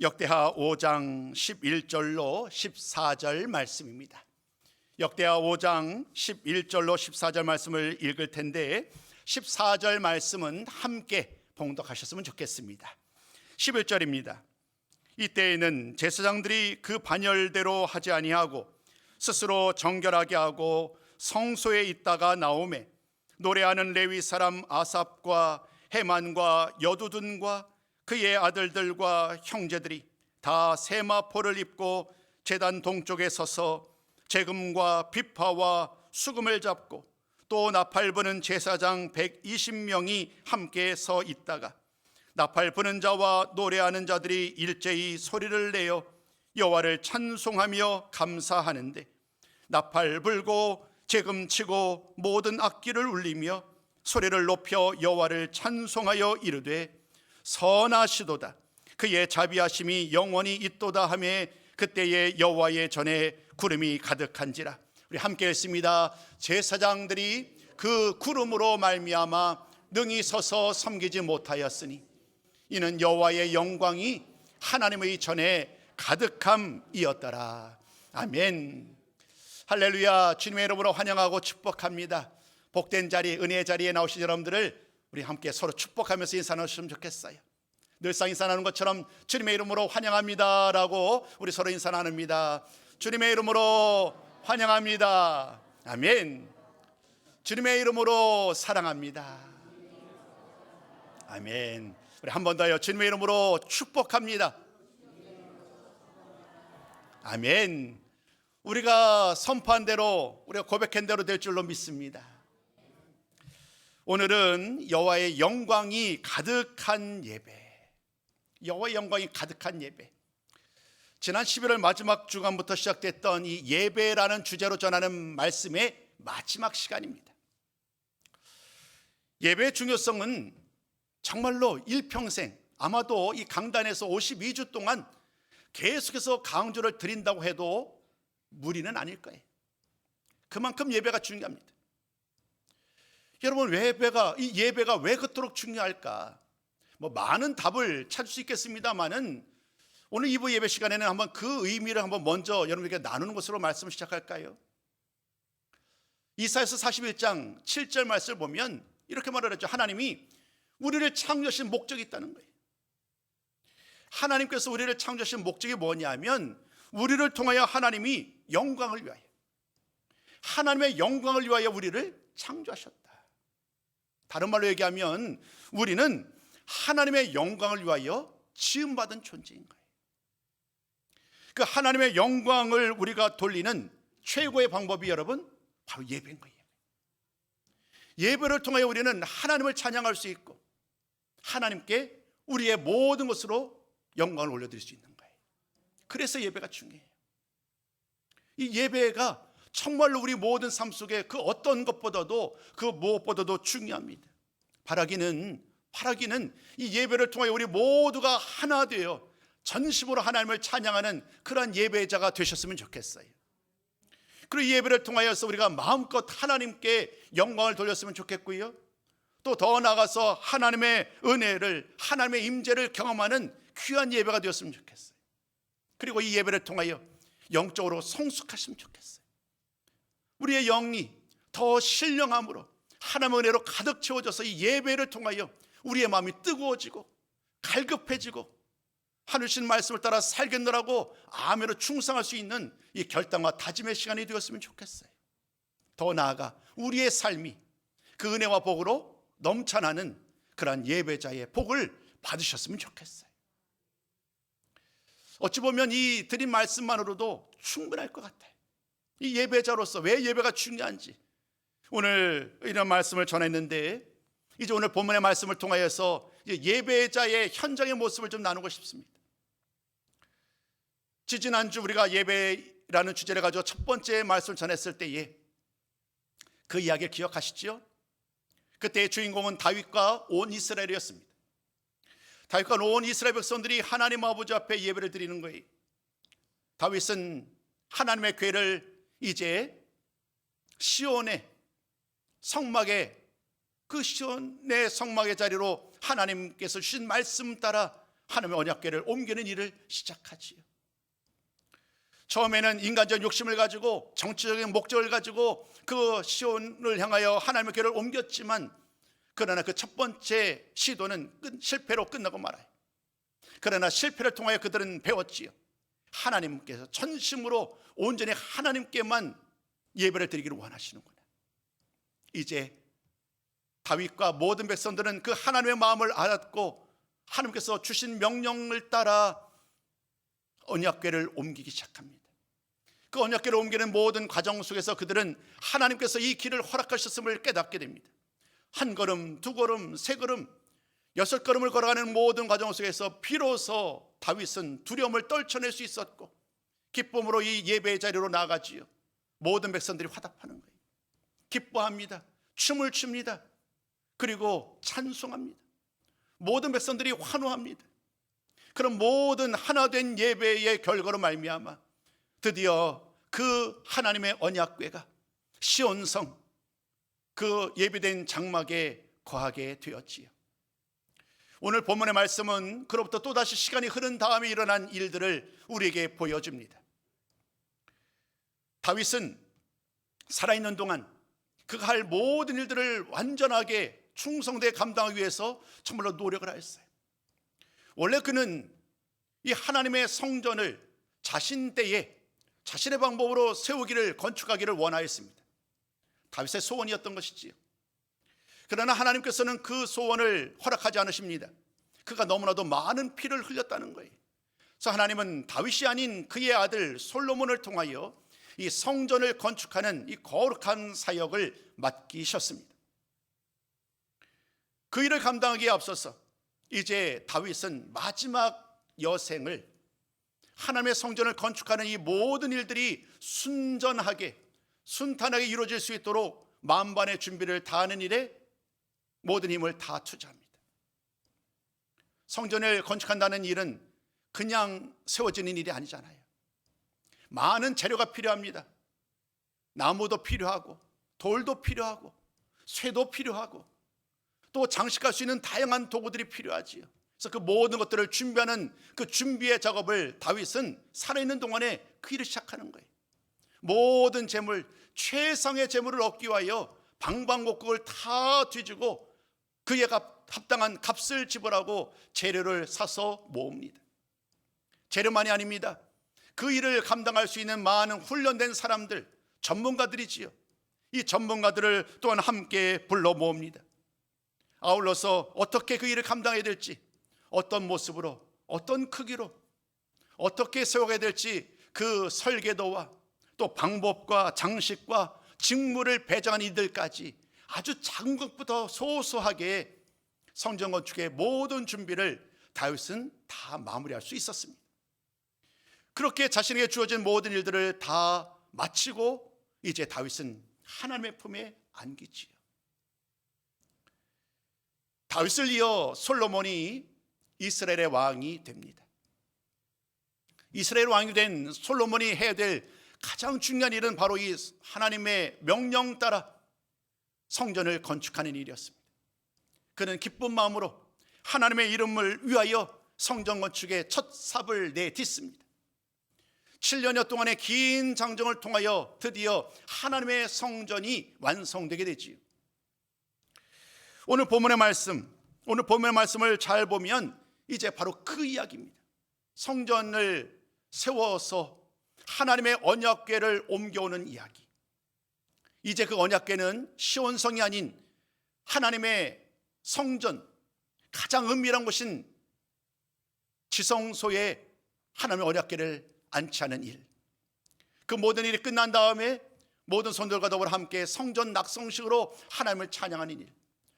역대하 5장 11절로 14절 말씀입니다. 역대하 5장 11절로 14절 말씀을 읽을 텐데 14절 말씀은 함께 봉독하셨으면 좋겠습니다. 11절입니다. 이때에는 제사장들이 그 반열대로 하지 아니하고 스스로 정결하게 하고 성소에 있다가 나오매 노래하는 레위 사람 아삽과 헤만과 여두둔과 그의 아들들과 형제들이 다 세마포를 입고 제단 동쪽에 서서 재금과 비파와 수금을 잡고 또 나팔 부는 제사장 120명이 함께 서 있다가 나팔 부는 자와 노래하는 자들이 일제히 소리를 내어 여호와를 찬송하며 감사하는데 나팔 불고 재금 치고 모든 악기를 울리며 소리를 높여 여호와를 찬송하여 이르되 선하시도다 그의 자비하심이 영원히 있도다 하며 그때에 여호와의 전에 구름이 가득한지라. 우리 함께 읽습니다. 제사장들이 그 구름으로 말미암아 능히 서서 섬기지 못하였으니 이는 여호와의 영광이 하나님의 전에 가득함이었더라. 아멘. 할렐루야. 주님의 이름으로 환영하고 축복합니다. 복된 자리, 은혜의 자리에 나오신 여러분들을 우리 함께 서로 축복하면서 인사 나누시면 좋겠어요. 늘상 인사 나누는 것처럼 주님의 이름으로 환영합니다 라고 우리 서로 인사 나눕니다. 주님의 이름으로 환영합니다. 아멘. 주님의 이름으로 사랑합니다. 아멘. 우리 한 번 더요. 주님의 이름으로 축복합니다. 아멘. 우리가 선포한 대로, 우리가 고백한 대로 될 줄로 믿습니다. 오늘은 여호와의 영광이 가득한 예배, 여호와의 영광이 가득한 예배. 지난 11월 마지막 주간부터 시작됐던 이 예배라는 주제로 전하는 말씀의 마지막 시간입니다. 예배의 중요성은 정말로 일평생, 아마도 이 강단에서 52주 동안 계속해서 강조를 드린다고 해도 무리는 아닐 거예요. 그만큼 예배가 중요합니다. 여러분, 이 예배가 왜 그토록 중요할까? 많은 답을 찾을 수 있겠습니다만은 오늘 2부 예배 시간에는 한번 그 의미를 한번 먼저 여러분에게 나누는 것으로 말씀을 시작할까요? 이사야서 41장 7절 말씀을 보면 이렇게 말을 하죠. 하나님이 우리를 창조하신 목적이 있다는 거예요. 하나님께서 우리를 창조하신 목적이 뭐냐면 우리를 통하여 하나님이 영광을 위하여, 하나님의 영광을 위하여 우리를 창조하셨다. 다른 말로 얘기하면 우리는 하나님의 영광을 위하여 지음받은 존재인 거예요. 그 하나님의 영광을 우리가 돌리는 최고의 방법이 여러분 바로 예배인 거예요. 예배를 통하여 우리는 하나님을 찬양할 수 있고 하나님께 우리의 모든 것으로 영광을 올려드릴 수 있는 거예요. 그래서 예배가 중요해요. 이 예배가 정말로 우리 모든 삶 속에 그 어떤 것보다도 그 무엇보다도 중요합니다. 바라기는 이 예배를 통하여 우리 모두가 하나 되어 전심으로 하나님을 찬양하는 그러한 예배자가 되셨으면 좋겠어요. 그리고 이 예배를 통하여서 우리가 마음껏 하나님께 영광을 돌렸으면 좋겠고요. 또 더 나아가서 하나님의 은혜를, 하나님의 임재를 경험하는 귀한 예배가 되었으면 좋겠어요. 그리고 이 예배를 통하여 영적으로 성숙하시면 좋겠어요. 우리의 영이 더 신령함으로 하나님의 은혜로 가득 채워져서 이 예배를 통하여 우리의 마음이 뜨거워지고 갈급해지고 하늘신 말씀을 따라 살겠노라고 아멘으로 충성할 수 있는 이 결단과 다짐의 시간이 되었으면 좋겠어요. 더 나아가 우리의 삶이 그 은혜와 복으로 넘쳐나는 그러한 예배자의 복을 받으셨으면 좋겠어요. 어찌 보면 이 드린 말씀만으로도 충분할 것 같아요. 이 예배자로서 왜 예배가 중요한지 오늘 이런 말씀을 전했는데, 이제 오늘 본문의 말씀을 통하여서 예배자의 현장의 모습을 좀 나누고 싶습니다. 지지난주 우리가 예배라는 주제를 가지고 첫 번째 말씀을 전했을 때에 그 이야기를 기억하시죠? 그때의 주인공은 다윗과 온 이스라엘이었습니다. 다윗과 온 이스라엘 백성들이 하나님 아버지 앞에 예배를 드리는 거예요. 다윗은 하나님의 궤를 이제 시온의 성막에, 그 시온의 성막의 자리로 하나님께서 주신 말씀 따라 하나님의 언약궤를 옮기는 일을 시작하지요. 처음에는 인간적 욕심을 가지고 정치적인 목적을 가지고 그 시온을 향하여 하나님의 궤를 옮겼지만, 그러나 그 첫 번째 시도는 실패로 끝나고 말아요. 그러나 실패를 통하여 그들은 배웠지요. 하나님께서 전심으로 온전히 하나님께만 예배를 드리기를 원하시는구나. 이제 다윗과 모든 백성들은 그 하나님의 마음을 알았고 하나님께서 주신 명령을 따라 언약궤를 옮기기 시작합니다. 그 언약궤를 옮기는 모든 과정 속에서 그들은 하나님께서 이 길을 허락하셨음을 깨닫게 됩니다. 한 걸음, 두 걸음, 세 걸음, 여섯 걸음을 걸어가는 모든 과정 속에서 비로소 다윗은 두려움을 떨쳐낼 수 있었고 기쁨으로 이 예배의 자리로 나아가지요. 모든 백성들이 화답하는 거예요. 기뻐합니다. 춤을 춥니다. 그리고 찬송합니다. 모든 백성들이 환호합니다. 그런 모든 하나된 예배의 결과로 말미암아 드디어 그 하나님의 언약궤가 시온성 그 예비된 장막에 거하게 되었지요. 오늘 본문의 말씀은 그로부터 또다시 시간이 흐른 다음에 일어난 일들을 우리에게 보여줍니다. 다윗은 살아있는 동안 그가 할 모든 일들을 완전하게 충성되게 감당하기 위해서 정말로 노력을 하였어요. 원래 그는 이 하나님의 성전을 자신 때에 자신의 방법으로 세우기를 건축하기를 원하였습니다. 다윗의 소원이었던 것이지요. 그러나 하나님께서는 그 소원을 허락하지 않으십니다. 그가 너무나도 많은 피를 흘렸다는 거예요. 그래서 하나님은 다윗이 아닌 그의 아들 솔로몬을 통하여 이 성전을 건축하는 이 거룩한 사역을 맡기셨습니다. 그 일을 감당하기에 앞서서 이제 다윗은 마지막 여생을 하나님의 성전을 건축하는 이 모든 일들이 순전하게 순탄하게 이루어질 수 있도록 만반의 준비를 다하는 일에 모든 힘을 다 투자합니다. 성전을 건축한다는 일은 그냥 세워지는 일이 아니잖아요. 많은 재료가 필요합니다. 나무도 필요하고 돌도 필요하고 쇠도 필요하고 또 장식할 수 있는 다양한 도구들이 필요하지요. 그래서 그 모든 것들을 준비하는 그 준비의 작업을 다윗은 살아있는 동안에 그 일을 시작하는 거예요. 모든 재물, 최상의 재물을 얻기 위하여 방방곡곡을 다 뒤지고 그에 합당한 값을 지불하고 재료를 사서 모읍니다. 재료만이 아닙니다. 그 일을 감당할 수 있는 많은 훈련된 사람들, 전문가들이지요. 이 전문가들을 또한 함께 불러 모읍니다. 아울러서 어떻게 그 일을 감당해야 될지, 어떤 모습으로, 어떤 크기로, 어떻게 세워가야 될지 그 설계도와 또 방법과 장식과 직무를 배정한 이들까지 아주 작은 것부터 소소하게 성전 건축의 모든 준비를 다윗은 다 마무리할 수 있었습니다. 그렇게 자신에게 주어진 모든 일들을 다 마치고 이제 다윗은 하나님의 품에 안기지요. 다윗을 이어 솔로몬이 이스라엘의 왕이 됩니다. 이스라엘 왕이 된 솔로몬이 해야 될 가장 중요한 일은 바로 이 하나님의 명령 따라 성전을 건축하는 일이었습니다. 그는 기쁜 마음으로 하나님의 이름을 위하여 성전 건축의 첫 삽을 내딛습니다. 7년여 동안의 긴 장정을 통하여 드디어 하나님의 성전이 완성되게 되지요. 오늘 본문의 말씀을 잘 보면 이제 바로 그 이야기입니다. 성전을 세워서 하나님의 언약궤를 옮겨오는 이야기. 이제 그 언약궤는 시온성이 아닌 하나님의 성전, 가장 은밀한 곳인 지성소에 하나님의 언약궤를 안치하는 일. 그 모든 일이 끝난 다음에 모든 성도들과 더불어 함께 성전 낙성식으로 하나님을 찬양하는 일,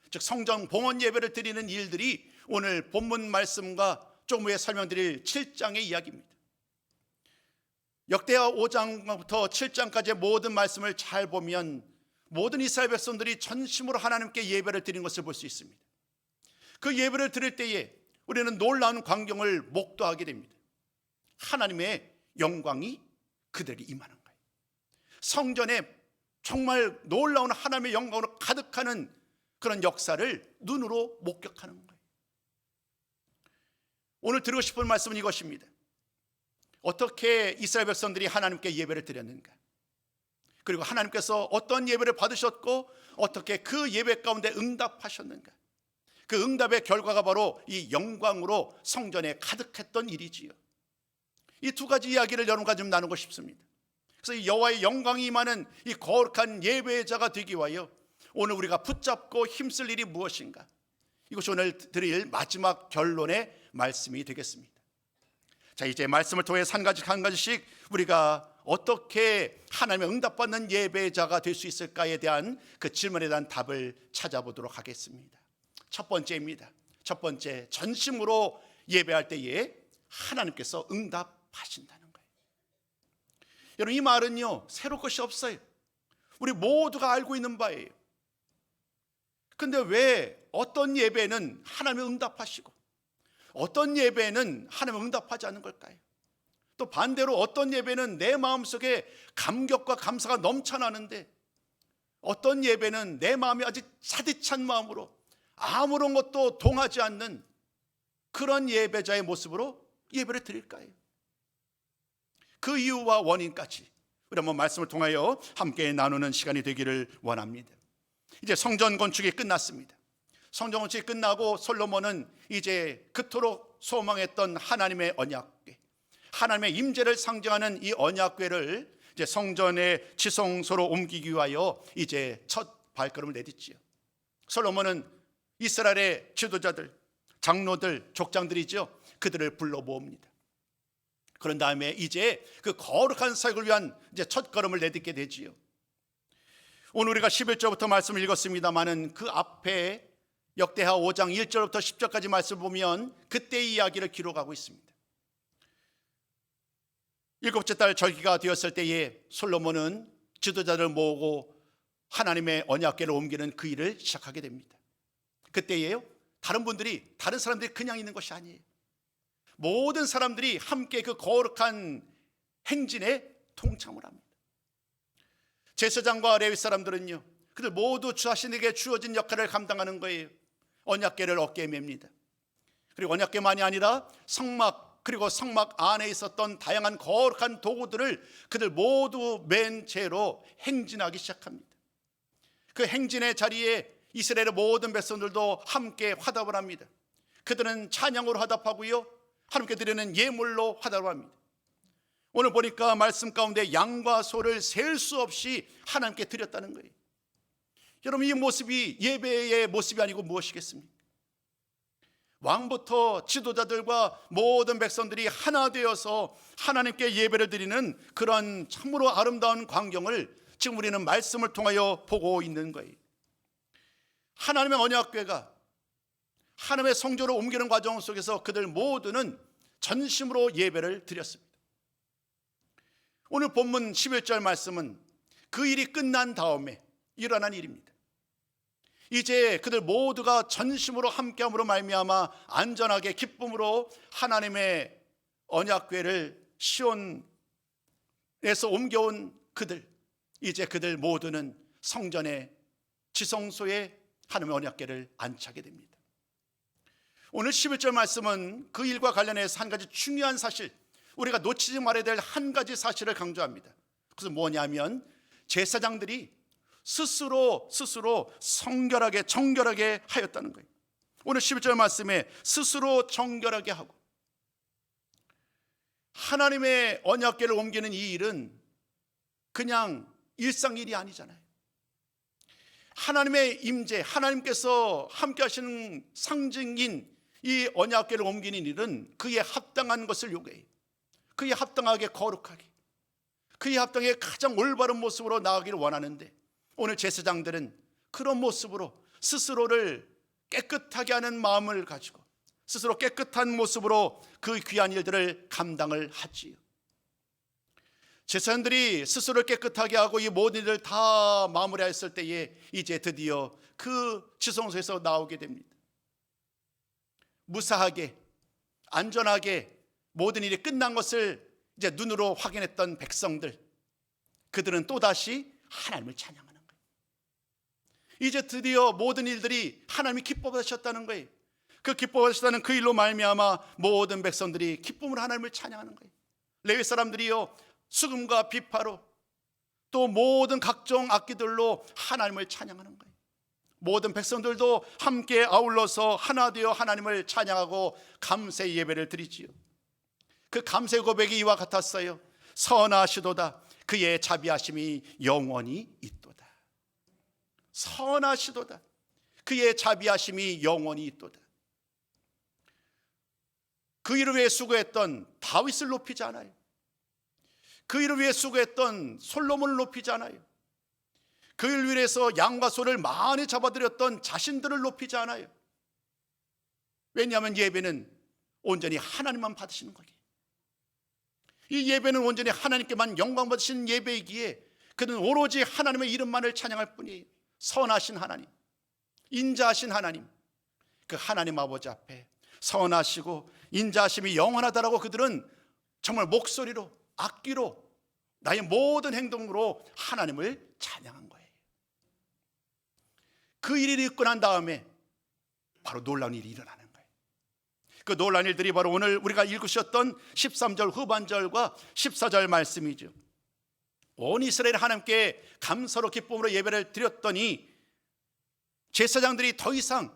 즉 성전 봉헌 예배를 드리는 일들이 오늘 본문 말씀과 좀 후에 설명드릴 7장의 이야기입니다. 역대하 5장부터 7장까지의 모든 말씀을 잘 보면 모든 이스라엘 백성들이 전심으로 하나님께 예배를 드린 것을 볼 수 있습니다. 그 예배를 드릴 때에 우리는 놀라운 광경을 목도하게 됩니다. 하나님의 영광이 그들에게 임하는 거예요. 성전에 정말 놀라운 하나님의 영광으로 가득하는 그런 역사를 눈으로 목격하는 거예요. 오늘 드리고 싶은 말씀은 이것입니다. 어떻게 이스라엘 백성들이 하나님께 예배를 드렸는가, 그리고 하나님께서 어떤 예배를 받으셨고 어떻게 그 예배 가운데 응답하셨는가, 그 응답의 결과가 바로 이 영광으로 성전에 가득했던 일이지요. 이 두 가지 이야기를 여러분과 좀 나누고 싶습니다. 그래서 이 여호와의 영광이 임하는 이 거룩한 예배자가 되기 위하여 오늘 우리가 붙잡고 힘쓸 일이 무엇인가, 이것이 오늘 드릴 마지막 결론의 말씀이 되겠습니다. 자, 이제 말씀을 통해 한 가지씩 우리가 어떻게 하나님의 응답받는 예배자가 될 수 있을까에 대한 그 질문에 대한 답을 찾아보도록 하겠습니다. 첫 번째입니다. 첫 번째, 전심으로 예배할 때에 하나님께서 응답하신다는 거예요. 여러분, 이 말은요 새로운 것이 없어요. 우리 모두가 알고 있는 바예요. 근데 왜 어떤 예배는 하나님이 응답하시고 어떤 예배는 하나님이 응답하지 않는 걸까요? 또 반대로 어떤 예배는 내 마음속에 감격과 감사가 넘쳐나는데 어떤 예배는 내 마음이 아직 차디찬 마음으로 아무런 것도 동하지 않는 그런 예배자의 모습으로 예배를 드릴까요? 그 이유와 원인까지 우리 한번 말씀을 통하여 함께 나누는 시간이 되기를 원합니다. 이제 성전 건축이 끝났습니다. 성전 건축이 끝나고 솔로몬은 이제 그토록 소망했던 하나님의 언약궤, 하나님의 임재를 상징하는 이 언약궤를 이제 성전의 지성소로 옮기기 위하여 이제 첫 발걸음을 내딛지요. 솔로몬은 이스라엘의 지도자들, 장로들, 족장들이죠. 그들을 불러 모읍니다. 그런 다음에 이제 그 거룩한 사역을 위한 이제 첫 걸음을 내딛게 되지요. 오늘 우리가 11절부터 말씀을 읽었습니다마는 그 앞에 역대하 5장 1절부터 10절까지 말씀을 보면 그때의 이야기를 기록하고 있습니다. 일곱째 달 절기가 되었을 때에 솔로몬은 지도자를 모으고 하나님의 언약궤를 옮기는 그 일을 시작하게 됩니다. 그때예요, 다른 사람들이 그냥 있는 것이 아니에요. 모든 사람들이 함께 그 거룩한 행진에 동참을 합니다. 제사장과 레위 사람들은요, 그들 모두 자신에게 주어진 역할을 감당하는 거예요. 언약궤를 어깨에 맵니다. 그리고 언약궤만이 아니라 성막, 그리고 성막 안에 있었던 다양한 거룩한 도구들을 그들 모두 맨 채로 행진하기 시작합니다. 그 행진의 자리에 이스라엘의 모든 백성들도 함께 화답을 합니다. 그들은 찬양으로 화답하고요, 하나님께 드리는 예물로 화답을 합니다. 오늘 보니까 말씀 가운데 양과 소를 셀 수 없이 하나님께 드렸다는 거예요. 여러분, 이 모습이 예배의 모습이 아니고 무엇이겠습니까? 왕부터 지도자들과 모든 백성들이 하나 되어서 하나님께 예배를 드리는 그런 참으로 아름다운 광경을 지금 우리는 말씀을 통하여 보고 있는 거예요. 하나님의 언약궤가 하나님의 성전으로 옮기는 과정 속에서 그들 모두는 전심으로 예배를 드렸습니다. 오늘 본문 11절 말씀은 그 일이 끝난 다음에 일어난 일입니다. 이제 그들 모두가 전심으로 함께함으로 말미암아 안전하게 기쁨으로 하나님의 언약궤를 시온에서 옮겨온 그들, 이제 그들 모두는 성전의 지성소에 하나님의 언약궤를 안착하게 됩니다. 오늘 11절 말씀은 그 일과 관련해서 한 가지 중요한 사실, 우리가 놓치지 말아야 될 한 가지 사실을 강조합니다. 그것은 뭐냐면 제사장들이 스스로 정결하게 하였다는 거예요. 오늘 11절 말씀에 스스로 정결하게 하고, 하나님의 언약궤를 옮기는 이 일은 그냥 일상일이 아니잖아요. 하나님의 임재, 하나님께서 함께 하시는 상징인 이 언약궤를 옮기는 일은 그에 합당한 것을 요구해요. 그에 합당하게 거룩하게, 그에 합당하게 가장 올바른 모습으로 나아가기를 원하는데, 오늘 제사장들은 그런 모습으로 스스로를 깨끗하게 하는 마음을 가지고 스스로 깨끗한 모습으로 그 귀한 일들을 감당을 하지요. 제사장들이 스스로를 깨끗하게 하고 이 모든 일을 다 마무리했을 때에 이제 드디어 그 지성소에서 나오게 됩니다. 무사하게 안전하게 모든 일이 끝난 것을 이제 눈으로 확인했던 백성들, 그들은 또다시 하나님을 찬양하는 거예요. 이제 드디어 모든 일들이 하나님이 기뻐하셨다는 거예요. 그 기뻐하시다는 그 일로 말미암아 모든 백성들이 기쁨으로 하나님을 찬양하는 거예요. 레위 사람들이요 수금과 비파로 또 모든 각종 악기들로 하나님을 찬양하는 거예요. 모든 백성들도 함께 아울러서 하나 되어 하나님을 찬양하고 감사 예배를 드리지요. 그 감사 고백이 이와 같았어요. 선하시도다 그의 자비하심이 영원히 있도다. 선하시도다 그의 자비하심이 영원히 있도다. 그 일을 위해 수고했던 다윗을 높이지 않아요. 그 일을 위해 수고했던 솔로몬을 높이지 않아요. 그 일을 위해서 양과 소를 많이 잡아들였던 자신들을 높이지 않아요. 왜냐하면 예배는 온전히 하나님만 받으시는 거기에, 이 예배는 온전히 하나님께만 영광 받으시는 예배이기에 그는 오로지 하나님의 이름만을 찬양할 뿐이에요. 선하신 하나님, 인자하신 하나님, 그 하나님 아버지 앞에 선하시고 인자하심이 영원하다라고 그들은 정말 목소리로 악기로 나의 모든 행동으로 하나님을 찬양한 거예요. 그 일이 있고 난 다음에 바로 놀라운 일이 일어나는 거예요. 그 놀라운 일들이 바로 오늘 우리가 읽으셨던 13절 후반절과 14절 말씀이죠. 온 이스라엘 하나님께 감사로 기쁨으로 예배를 드렸더니 제사장들이 더 이상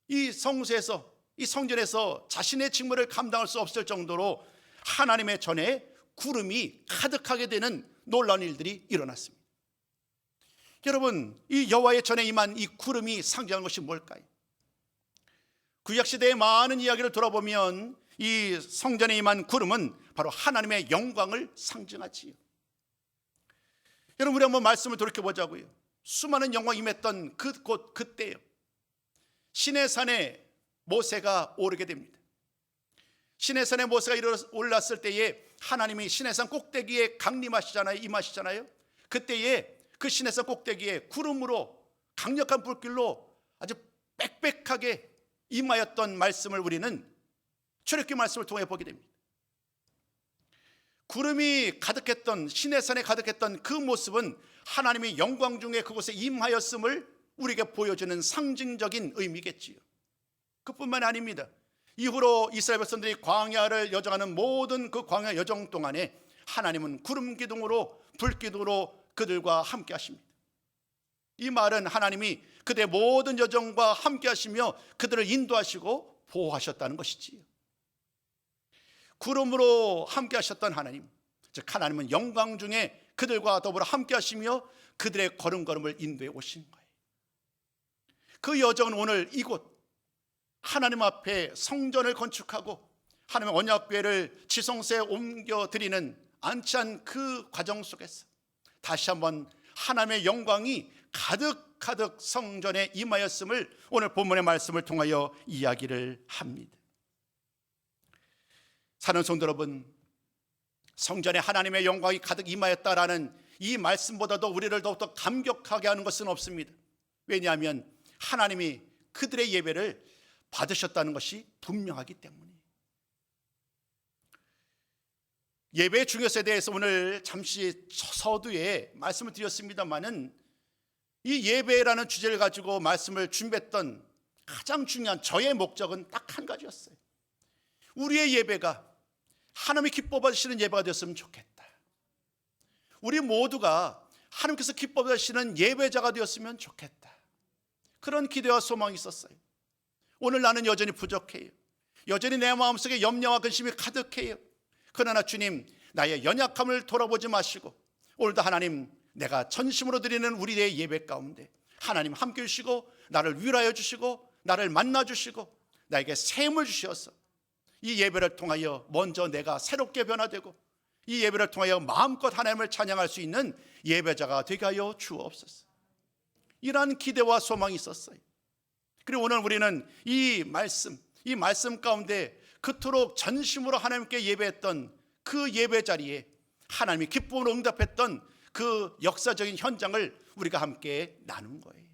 이 성소에서, 이 성전에서 자신의 직무를 감당할 수 없을 정도로 하나님의 전에 구름이 가득하게 되는 놀라운 일들이 일어났습니다. 여러분, 이 여호와의 전에 임한 이 구름이 상징하는 것이 뭘까요? 구약시대의 많은 이야기를 돌아보면 이 성전에 임한 구름은 바로 하나님의 영광을 상징하지요. 여러분, 우리 한번 말씀을 돌이켜보자고요. 수많은 영광이 임했던 그때요, 시내산에 모세가 오르게 됩니다. 시내산에 모세가 올랐을 때에 하나님이 시내산 꼭대기에 강림하시잖아요, 임하시잖아요. 그때에 그 시내산 꼭대기에 구름으로 강력한 불길로 아주 빽빽하게 임하였던 말씀을 우리는 출애굽기 말씀을 통해 보게 됩니다. 구름이 가득했던, 시내산에 가득했던 그 모습은 하나님의 영광 중에 그곳에 임하였음을 우리에게 보여주는 상징적인 의미겠지요. 그뿐만이 아닙니다. 이후로 이스라엘 백성들이 광야를 여정하는 모든 그 광야 여정 동안에 하나님은 구름 기둥으로, 불 기둥으로 그들과 함께 하십니다. 이 말은 하나님이 그들의 모든 여정과 함께 하시며 그들을 인도하시고 보호하셨다는 것이지요. 구름으로 함께 하셨던 하나님, 즉 하나님은 영광 중에 그들과 더불어 함께 하시며 그들의 걸음걸음을 인도해 오신 거예요. 그 여정은 오늘 이곳 하나님 앞에 성전을 건축하고 하나님의 언약궤를 지성소에 옮겨드리는 안치한 그 과정 속에서 다시 한번 하나님의 영광이 가득가득 성전에 임하였음을 오늘 본문의 말씀을 통하여 이야기를 합니다. 사랑하는 성도 여러분, 성전에 하나님의 영광이 가득 임하였다라는 이 말씀보다도 우리를 더욱더 감격하게 하는 것은 없습니다. 왜냐하면 하나님이 그들의 예배를 받으셨다는 것이 분명하기 때문에. 예배의 중요성에 대해서 오늘 잠시 서두에 말씀을 드렸습니다마는 이 예배라는 주제를 가지고 말씀을 준비했던 가장 중요한 저의 목적은 딱 한 가지였어요. 우리의 예배가 하나님이 기뻐 받으시는 예배가 되었으면 좋겠다. 우리 모두가 하나님께서 기뻐 받으시는 예배자가 되었으면 좋겠다. 그런 기대와 소망이 있었어요. 오늘 나는 여전히 부족해요. 여전히 내 마음속에 염려와 근심이 가득해요. 그러나 주님, 나의 연약함을 돌아보지 마시고 오늘도 하나님, 내가 전심으로 드리는 우리의 예배 가운데 하나님 함께 해주시고 나를 위로하여 주시고 나를 만나 주시고 나에게 샘을 주셔서 이 예배를 통하여 먼저 내가 새롭게 변화되고 이 예배를 통하여 마음껏 하나님을 찬양할 수 있는 예배자가 되게 하여 주옵소서. 이러한 기대와 소망이 있었어요. 그리고 오늘 우리는 이 말씀 가운데 그토록 전심으로 하나님께 예배했던 그 예배 자리에 하나님이 기쁨으로 응답했던 그 역사적인 현장을 우리가 함께 나눈 거예요.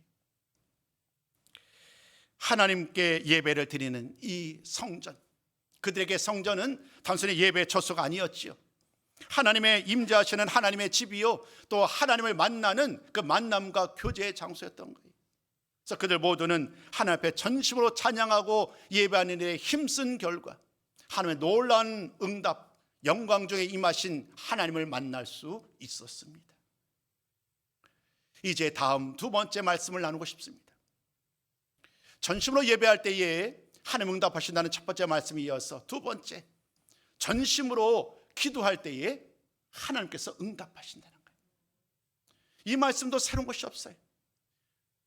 하나님께 예배를 드리는 이 성전, 그들에게 성전은 단순히 예배의 처소가 아니었지요. 하나님의 임재하시는 하나님의 집이요, 또 하나님을 만나는 그 만남과 교제의 장소였던 거예요. 그래서 그들 모두는 하나님 앞에 전심으로 찬양하고 예배하는 일에 힘쓴 결과 하나님의 놀라운 응답, 영광 중에 임하신 하나님을 만날 수 있었습니다. 이제 다음 두 번째 말씀을 나누고 싶습니다. 전심으로 예배할 때에 하나님 응답하신다는 첫 번째 말씀에 이어서 두 번째, 전심으로 기도할 때에 하나님께서 응답하신다는 거예요. 이 말씀도 새로운 것이 없어요.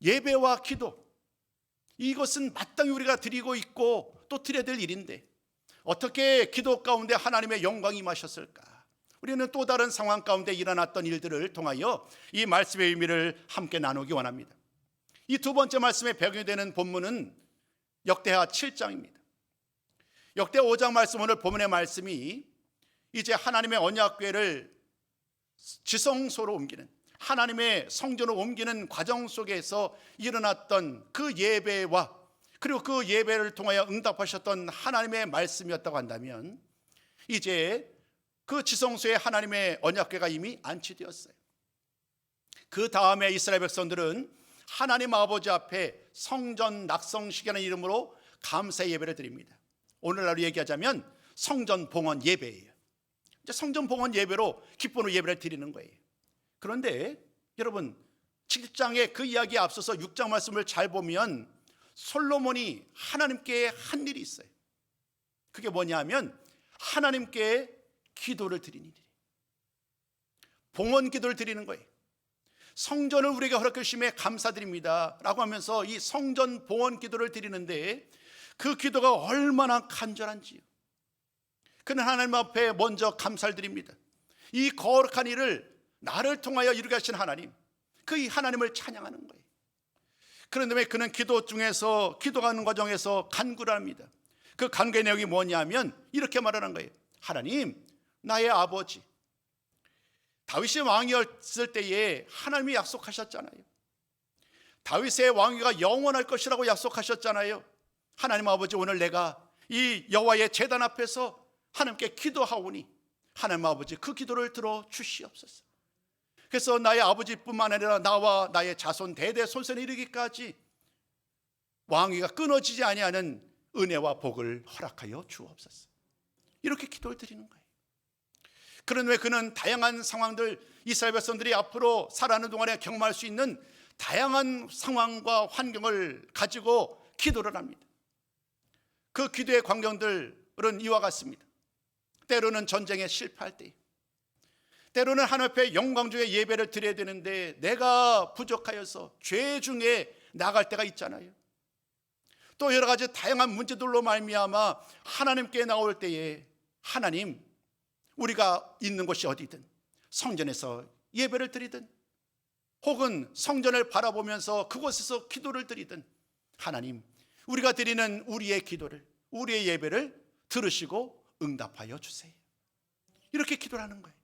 예배와 기도, 이것은 마땅히 우리가 드리고 있고 또 드려야 될 일인데 어떻게 기도 가운데 하나님의 영광이 임하셨을까? 우리는 또 다른 상황 가운데 일어났던 일들을 통하여 이 말씀의 의미를 함께 나누기 원합니다. 이 두 번째 말씀의 배경이 되는 본문은 역대하 7장입니다. 역대 5장 말씀, 오늘 본문의 말씀이 이제 하나님의 언약궤를 지성소로 옮기는, 하나님의 성전으로 옮기는 과정 속에서 일어났던 그 예배와 그리고 그 예배를 통하여 응답하셨던 하나님의 말씀이었다고 한다면 이제 그 지성소에 하나님의 언약궤가 이미 안치되었어요. 그 다음에 이스라엘 백성들은 하나님 아버지 앞에 성전 낙성식이라는 이름으로 감사 예배를 드립니다. 오늘날로 얘기하자면 성전 봉헌 예배예요. 이제 성전 봉헌 예배로 기쁨으로 예배를 드리는 거예요. 그런데 여러분 7장의 그 이야기에 앞서서 6장 말씀을 잘 보면 솔로몬이 하나님께 한 일이 있어요. 그게 뭐냐면 하나님께 기도를 드리는 일이에요. 봉헌 기도를 드리는 거예요. 성전을 우리에게 허락해 주심에 감사드립니다 라고 하면서 이 성전 봉헌 기도를 드리는데 그 기도가 얼마나 간절한지요. 그는 하나님 앞에 먼저 감사를 드립니다. 이 거룩한 일을 나를 통하여 이루게 하신 하나님, 그 하나님을 찬양하는 거예요. 그런 다음에 그는 기도 중에서, 기도하는 과정에서 간구를 합니다. 그 간구의 내용이 뭐냐면 이렇게 말하는 거예요. 하나님, 나의 아버지 다윗이 왕이었을 때에 하나님이 약속하셨잖아요. 다윗의 왕위가 영원할 것이라고 약속하셨잖아요. 하나님 아버지, 오늘 내가 이 여호와의 제단 앞에서 하나님께 기도하오니 하나님 아버지 그 기도를 들어 주시옵소서. 그래서 나의 아버지뿐만 아니라 나와 나의 자손 대대 손선에 이르기까지 왕위가 끊어지지 아니하는 은혜와 복을 허락하여 주옵소서. 이렇게 기도를 드리는 거예요. 그런 후에 그는 다양한 상황들, 이스라엘 백성들이 앞으로 살아가는 동안에 경험할 수 있는 다양한 상황과 환경을 가지고 기도를 합니다. 그 기도의 광경들은 이와 같습니다. 때로는 전쟁에 실패할 때, 때로는 하나님 앞에 영광 중에 예배를 드려야 되는데 내가 부족하여서 죄 중에 나갈 때가 있잖아요. 또 여러 가지 다양한 문제들로 말미암아 하나님께 나올 때에 하나님, 우리가 있는 곳이 어디든 성전에서 예배를 드리든 혹은 성전을 바라보면서 그곳에서 기도를 드리든 하나님, 우리가 드리는 우리의 기도를, 우리의 예배를 들으시고 응답하여 주세요. 이렇게 기도를 하는 거예요.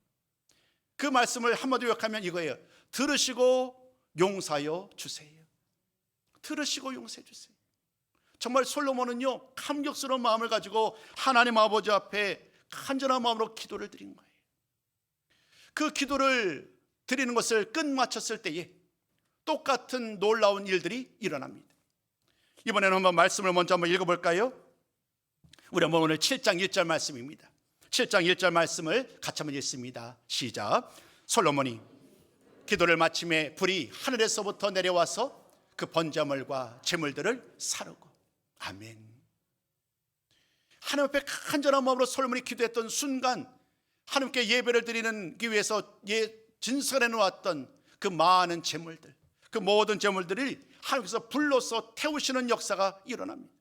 그 말씀을 한마디로 요약하면 이거예요. 들으시고 용서하여 주세요. 들으시고 용서해 주세요. 정말 솔로몬은요, 감격스러운 마음을 가지고 하나님 아버지 앞에 간절한 마음으로 기도를 드린 거예요. 그 기도를 드리는 것을 끝마쳤을 때에 똑같은 놀라운 일들이 일어납니다. 이번에는 한번 말씀을 먼저 한번 읽어볼까요? 우리 한번 오늘 7장 1절 말씀입니다. 7장 1절 말씀을 같이 한번 읽습니다. 시작. 솔로몬이 기도를 마침에 불이 하늘에서부터 내려와서 그 번제물과 제물들을 사르고. 아멘. 하나님 앞에 간절한 마음으로 솔로몬이 기도했던 순간 하나님께 예배를 드리는 기 위해서 진설해 놓았던 그 많은 제물들, 그 모든 제물들이 하나님께서 불로서 태우시는 역사가 일어납니다.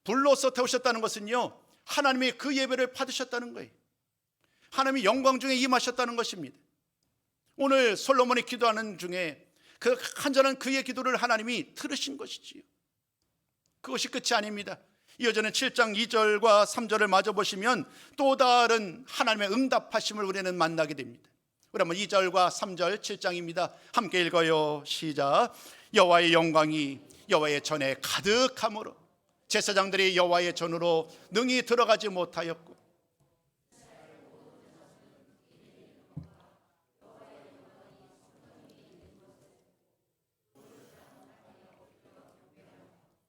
불로서 태우셨다는 것은요, 하나님이 그 예배를 받으셨다는 거예요. 하나님이 영광 중에 임하셨다는 것입니다. 오늘 솔로몬이 기도하는 중에 그 간절한 그의 기도를 하나님이 들으신 것이지요. 그것이 끝이 아닙니다. 이어지는 7장 2절과 3절을 마저 보시면 또 다른 하나님의 응답하심을 우리는 만나게 됩니다. 우리 한번 2절과 3절 7장입니다. 함께 읽어요. 시작. 여호와의 영광이 여호와의 전에 가득함으로 제사장들이 여호와의 전으로 능히 들어가지 못하였고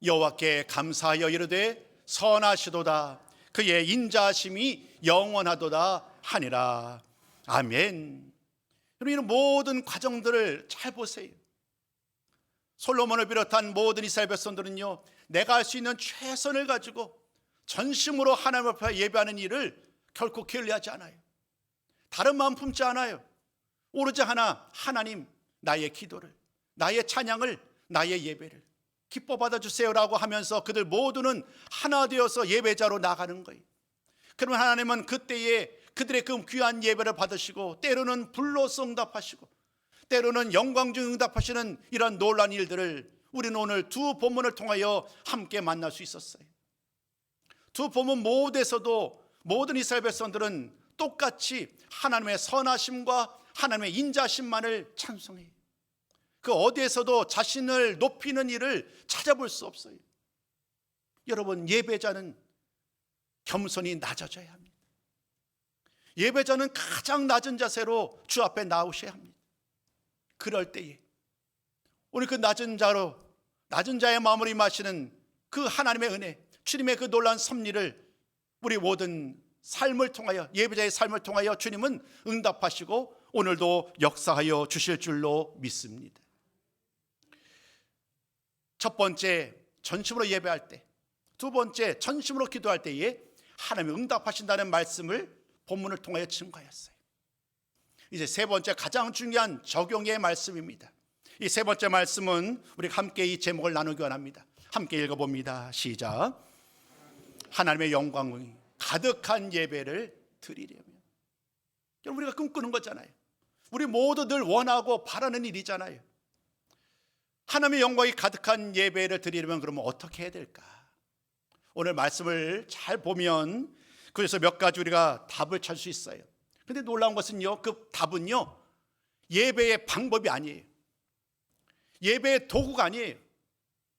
여호와께 감사하여 이르되 선하시도다. 그의 인자하심이 영원하도다 하니라. 아멘. 여러분, 이런 모든 과정들을 잘 보세요. 솔로몬을 비롯한 모든 이스라엘 백성들은요, 내가 할 수 있는 최선을 가지고 전심으로 하나님 앞에 예배하는 일을 결코 게을리하지 않아요. 다른 마음 품지 않아요. 오로지 하나님, 나의 기도를, 나의 찬양을, 나의 예배를 기뻐 받아주세요라고 하면서 그들 모두는 하나 되어서 예배자로 나가는 거예요. 그러면 하나님은 그때에 그들의 그 귀한 예배를 받으시고, 때로는 불로서 응답하시고, 때로는 영광 중 응답하시는 이런 놀라운 일들을 우리는 오늘 두 본문을 통하여 함께 만날 수 있었어요. 두 본문 모두에서도 모든 이스라엘 백성들은 똑같이 하나님의 선하심과 하나님의 인자심만을 찬송해요. 그 어디에서도 자신을 높이는 일을 찾아볼 수 없어요. 여러분, 예배자는 겸손히 낮아져야 합니다. 예배자는 가장 낮은 자세로 주 앞에 나오셔야 합니다. 그럴 때에 오늘 그 낮은 자의 마음으로 임하시는 그 하나님의 은혜, 주님의 그 놀라운 섭리를 우리 모든 삶을 통하여, 예배자의 삶을 통하여 주님은 응답하시고 오늘도 역사하여 주실 줄로 믿습니다. 첫 번째, 전심으로 예배할 때, 두 번째, 전심으로 기도할 때에 하나님이 응답하신다는 말씀을 본문을 통하여 증거하였어요. 이제 세 번째, 가장 중요한 적용의 말씀입니다. 이 세 번째 말씀은 우리가 함께 이 제목을 나누기 원합니다. 함께 읽어봅니다. 시작. 하나님의 영광이 가득한 예배를 드리려면. 여러분, 우리가 꿈꾸는 거잖아요. 우리 모두 늘 원하고 바라는 일이잖아요. 하나님의 영광이 가득한 예배를 드리려면 그러면 어떻게 해야 될까? 오늘 말씀을 잘 보면 그래서 몇 가지 우리가 답을 찾을 수 있어요. 근데 놀라운 것은요, 그 답은요, 예배의 방법이 아니에요. 예배의 도구가 아니에요.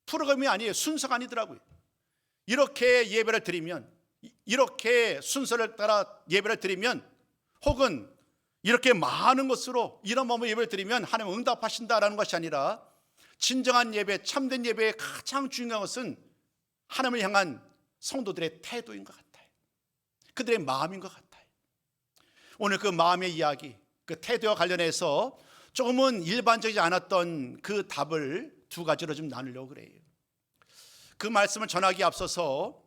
프로그램이 아니에요. 순서가 아니더라고요. 이렇게 예배를 드리면, 이렇게 순서를 따라 예배를 드리면, 혹은 이렇게 많은 것으로 이런 마음으로 예배를 드리면 하나님 응답하신다라는 것이 아니라, 진정한 예배, 참된 예배의 가장 중요한 것은 하나님을 향한 성도들의 태도인 것 같아요. 그들의 마음인 것 같아요. 오늘 그 마음의 이야기, 그 태도와 관련해서 조금은 일반적이지 않았던 그 답을 두 가지로 좀 나누려고 그래요. 그 말씀을 전하기에 앞서서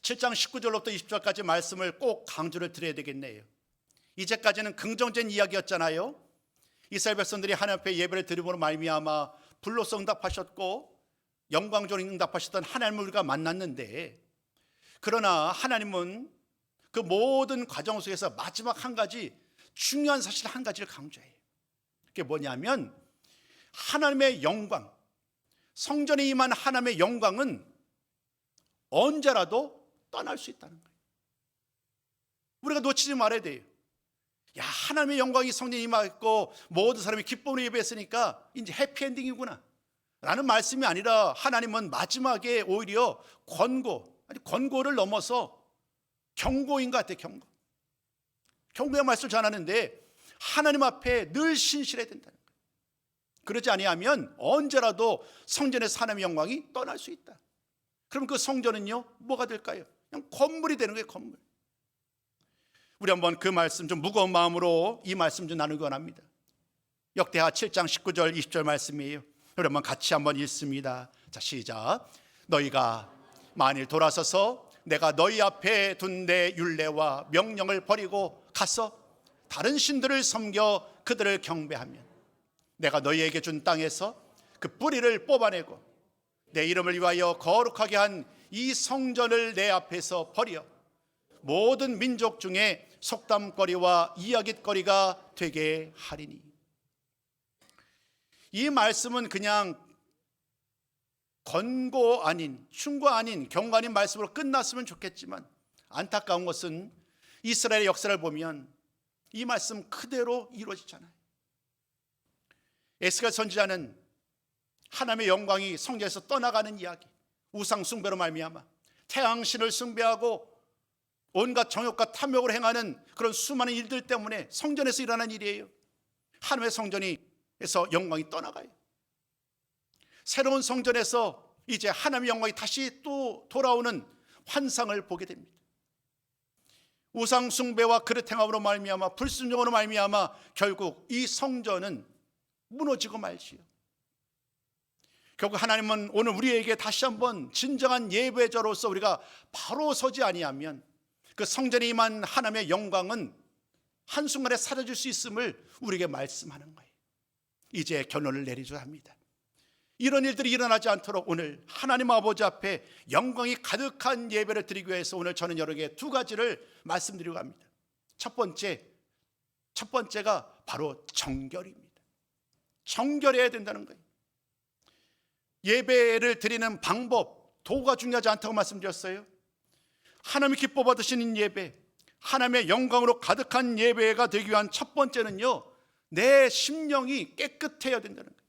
7장 19절로부터 20절까지 말씀을 꼭 강조를 드려야 되겠네요. 이제까지는 긍정적인 이야기였잖아요. 이스라엘 백성들이 하나님 앞에 예배를 드림으로 말미암아 불로서 응답하셨고 영광적으로 응답하셨던 하나님을 우리가 만났는데, 그러나 하나님은 그 모든 과정 속에서 마지막 한 가지 중요한 사실 한 가지를 강조해요. 그게 뭐냐면 하나님의 영광, 성전에 임한 하나님의 영광은 언제라도 떠날 수 있다는 거예요. 우리가 놓치지 말아야 돼요. 야, 하나님의 영광이 성전에 임하고 모든 사람이 기쁨으로 예배했으니까 이제 해피엔딩이구나 라는 말씀이 아니라, 하나님은 마지막에 오히려 권고를 넘어서 경고인 것 같아요. 경고의 말씀을 전하는데 하나님 앞에 늘 신실해야 된다는 거예요. 그러지 아니하면 언제라도 성전에서 하나님의 영광이 떠날 수 있다. 그럼 그 성전은요, 뭐가 될까요? 그냥 건물이 되는 거예요. 건물. 우리 한번 그 말씀 좀 무거운 마음으로 이 말씀 좀 나누기 원합니다. 역대하 7장 19절 20절 말씀이에요. 여러분 같이 한번 읽습니다. 자, 시작. 너희가 만일 돌아서서 내가 너희 앞에 둔 내 율례와 명령을 버리고 가서 다른 신들을 섬겨 그들을 경배하면 내가 너희에게 준 땅에서 그 뿌리를 뽑아내고 내 이름을 위하여 거룩하게 한 이 성전을 내 앞에서 버려 모든 민족 중에 속담거리와 이야깃거리가 되게 하리니. 이 말씀은 그냥 권고 아닌, 충고 아닌, 경고 아닌 말씀으로 끝났으면 좋겠지만, 안타까운 것은 이스라엘의 역사를 보면 이 말씀 그대로 이루어지잖아요. 에스겔 선지자는 하나님의 영광이 성전에서 떠나가는 이야기, 우상 숭배로 말미암아 태양신을 숭배하고 온갖 정욕과 탐욕을 행하는 그런 수많은 일들 때문에 성전에서 일어난 일이에요. 하나님의 성전에서 영광이 떠나가요. 새로운 성전에서 이제 하나님의 영광이 다시 또 돌아오는 환상을 보게 됩니다. 우상 숭배와 그릇 행함으로 말미암아 불순종으로 말미암아 결국 이 성전은 무너지고 말지요. 결국 하나님은 오늘 우리에게 다시 한번 진정한 예배자로서 우리가 바로 서지 아니하면 그 성전에 임한 하나님의 영광은 한순간에 사라질 수 있음을 우리에게 말씀하는 거예요. 이제 결론을 내리줘야 합니다. 이런 일들이 일어나지 않도록 오늘 하나님 아버지 앞에 영광이 가득한 예배를 드리기 위해서 오늘 저는 여러분에게 두 가지를 말씀드리고 합니다. 첫 번째가 바로 정결입니다. 정결해야 된다는 거예요. 예배를 드리는 방법, 도구가 중요하지 않다고 말씀드렸어요. 하나님이 기뻐 받으시는 예배, 하나님의 영광으로 가득한 예배가 되기 위한 첫 번째는요, 내 심령이 깨끗해야 된다는 거예요.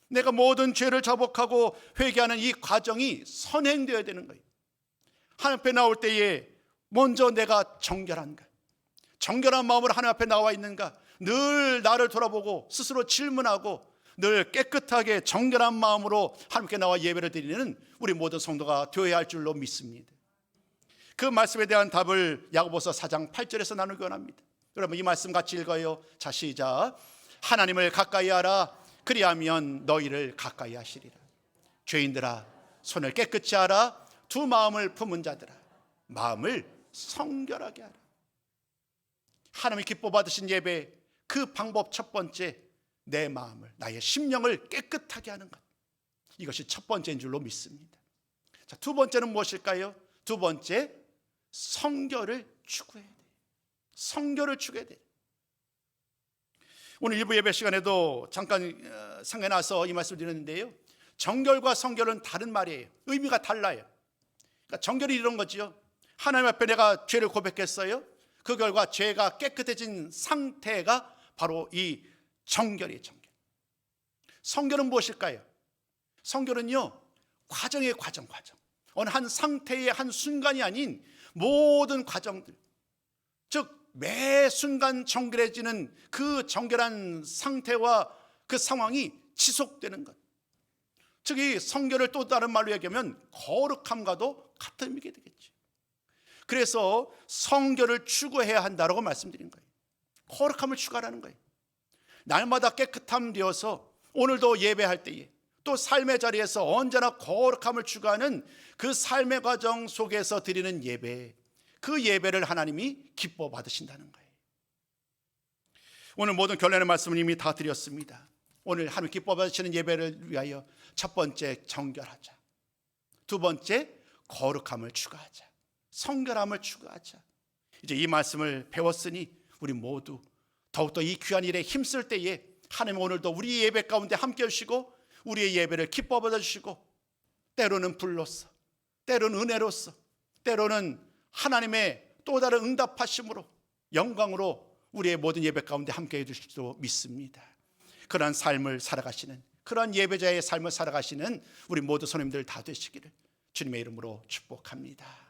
내가 모든 죄를 자복하고 회개하는 이 과정이 선행되어야 되는 거예요. 하나님 앞에 나올 때에 먼저 내가 정결한가, 정결한 마음으로 하나님 앞에 나와 있는가, 늘 나를 돌아보고 스스로 질문하고 늘 깨끗하게 정결한 마음으로 하나님께 나와 예배를 드리는 우리 모든 성도가 되어야 할 줄로 믿습니다. 그 말씀에 대한 답을 야고보서 4장 8절에서 나누기 원합니다. 여러분 이 말씀 같이 읽어요. 자, 시작. 하나님을 가까이 하라. 그리하면 너희를 가까이 하시리라. 죄인들아, 손을 깨끗이 하라. 두 마음을 품은 자들아, 마음을 성결하게 하라. 하나님이 기뻐 받으신 예배, 그 방법 첫 번째, 내 마음을, 나의 심령을 깨끗하게 하는 것, 이것이 첫 번째인 줄로 믿습니다. 자, 두 번째는 무엇일까요? 두 번째, 성결을 추구해야 돼요. 성결을 추구해야 돼요. 오늘 일부 예배 시간에도 잠깐 생각나서 이 말씀을 드렸는데요, 정결과 성결은 다른 말이에요. 의미가 달라요. 그러니까 정결이 이런 거지요. 하나님 앞에 내가 죄를 고백했어요. 그 결과 죄가 깨끗해진 상태가 바로 이 정결이에요. 정결. 성결은 무엇일까요? 성결은요, 과정이에요. 과정. 어느 한 상태의 한 순간이 아닌 모든 과정들, 즉 매 순간 정결해지는 그 정결한 상태와 그 상황이 지속되는 것, 즉 이 성결을 또 다른 말로 얘기하면 거룩함과도 같은 의미가 되겠죠. 그래서 성결을 추구해야 한다고 말씀드린 거예요. 거룩함을 추구하라는 거예요. 날마다 깨끗함 되어서 오늘도 예배할 때에 또 삶의 자리에서 언제나 거룩함을 추구하는 그 삶의 과정 속에서 드리는 예배, 그 예배를 하나님이 기뻐 받으신다는 거예요. 오늘 모든 결론의 말씀은 이미 다 드렸습니다. 오늘 하나님 기뻐 받으시는 예배를 위하여 첫 번째 정결하자, 두 번째 거룩함을 추구하자, 성결함을 추구하자. 이제 이 말씀을 배웠으니 우리 모두 더욱더 이 귀한 일에 힘쓸 때에 하나님 오늘도 우리 예배 가운데 함께 하시고 우리의 예배를 기뻐 받아주시고, 때로는 불로써, 때로는 은혜로써, 때로는 하나님의 또 다른 응답하심으로 영광으로 우리의 모든 예배 가운데 함께 해주실 줄 믿습니다. 그러한 삶을 살아가시는, 그러한 예배자의 삶을 살아가시는 우리 모두 손님들 다 되시기를 주님의 이름으로 축복합니다.